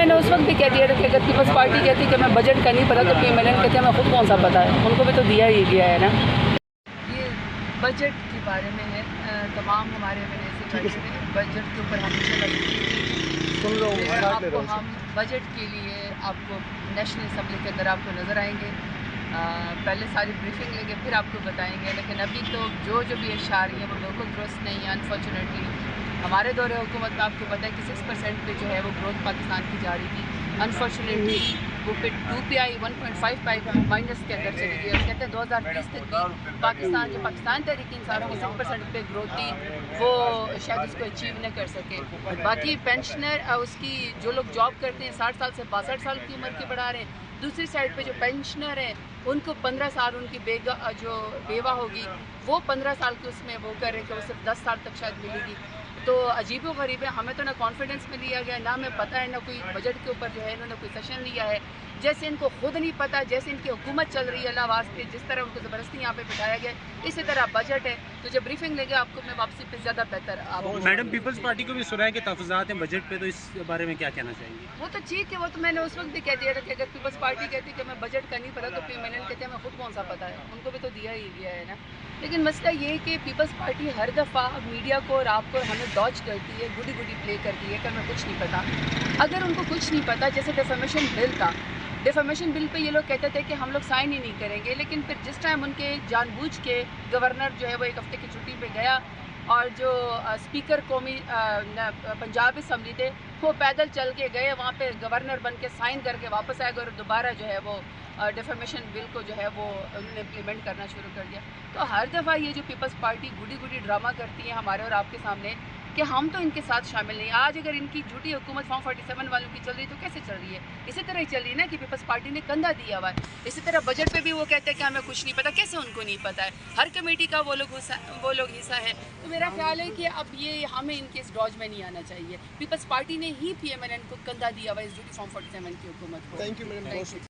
मैंने उस वक्त भी कह दिया था कि अगर पीपल्स पार्टी कहती कि मैं बजट का नहीं पता तो PMLN कहते हैं मैं खुद कौन सा पता है, उनको भी तो दिया ही गया है ना। ये बजट के बारे में है, तमाम हमारे MLA से बैठे हैं, बजट के ऊपर हम आपको हम बजट के लिए आपको नेशनल असम्बली के अंदर आपको नज़र आएंगे। पहले सारी ब्रीफिंग लेंगे फिर आपको बताएंगे, लेकिन अभी तो जो भी इशारे हैं वो बिल्कुल दुरुस्त नहीं है। अनफॉर्चुनेटली हमारे दौरे हुकूमत में आपको पता है कि 6% पे जो है वो ग्रोथ पाकिस्तान की जा रही थी। अनफॉर्चुनेटली वो फिर 2PI 1.55 माइनस के अंदर चली गई और कहते हैं 2030 तक भी पाकिस्तान तहरीक इंसानों की 6% पे ग्रोथ थी वो शायद उसको अचीव न कर सके। बाकी पेंशनर उसकी जो लोग जॉब करते हैं 60 साल से 62 साल की उम्र के बढ़ा रहे हैं। दूसरी साइड पे जो पेंशनर हैं उनको 15 साल उनकी जो बेवा होगी वो 15 साल की उसमें वो कर रहे हैं कि वो सिर्फ 10 साल तक शायद मिलेगी। तो अजीब व गरीब है, हमें तो ना कॉन्फिडेंस में लिया गया, ना हमें पता है, ना कोई बजट के ऊपर जो है इन्होंने कोई सेशन लिया है। जैसे इनको खुद नहीं पता, जैसे इनकी हुकूमत चल रही है अल्लाह वास्ते, जिस तरह उनको ज़बरदस्ती यहाँ पे बिठाया गया इसी तरह बजट है। तो जब ब्रीफिंग लेंगे आपको मैं वापसी पे ज़्यादा बेहतर आपको। मैडम पीपल्स पार्टी को भी सुना है कि तहफ़्फ़ुज़ात हैं बजट पे, तो इस बारे में क्या कहना चाहेंगे? वो तो ठीक है, वो तो मैंने उस वक्त भी कह दिया था कि अगर पीपल्स पार्टी कहती है कि मैं बजट का नहीं पता तो PMLN कहते हैं मैं खुद कौन सा पता है, उनको भी तो दिया ही गया है ना। लेकिन मसला ये है कि पीपल्स पार्टी हर दफ़ा मीडिया को और आपको हमें डॉज करती है, गुडी प्ले करती है कि हमें कुछ नहीं पता। अगर उनको कुछ नहीं पता, जैसे डिफेमेशन बिल था, डिफेमेशन बिल पे ये लोग कहते थे कि हम लोग साइन ही नहीं करेंगे, लेकिन फिर जिस टाइम उनके जानबूझ के गवर्नर जो है वो एक हफ्ते की छुट्टी पे गया और जो स्पीकर कौमी पंजाब असम्बली थे वो पैदल चल के गए वहाँ पे गवर्नर बन के साइन करके वापस आए और दोबारा जो है वो डिफेमेशन बिल को जो है वो उन्होंने इम्प्लीमेंट करना शुरू कर दिया। तो हर दफ़ा ये जो पीपल्स पार्टी गुडी ड्रामा करती है हमारे और आपके सामने कि हम तो इनके साथ शामिल नहीं। आज अगर इनकी झूठी हुकूमत फॉर्म 47 वालों की चल रही तो कैसे चल रही है? इसी तरह ही चल रही है ना कि पीपल्स पार्टी ने कंधा दिया हुआ है। इसी तरह बजट पे भी वो कहते हैं कि हमें कुछ नहीं पता। कैसे उनको नहीं पता है? हर कमेटी का वो लोग हिस्सा है। तो मेरा ख्याल है कि अब ये हमें इनके इस डॉज में नहीं आना चाहिए। पीपल्स पार्टी ने ही PMLN को कंधा दिया हुआ है इस झूठी फॉर्म 47 की हुकूमत को। Thank you madam.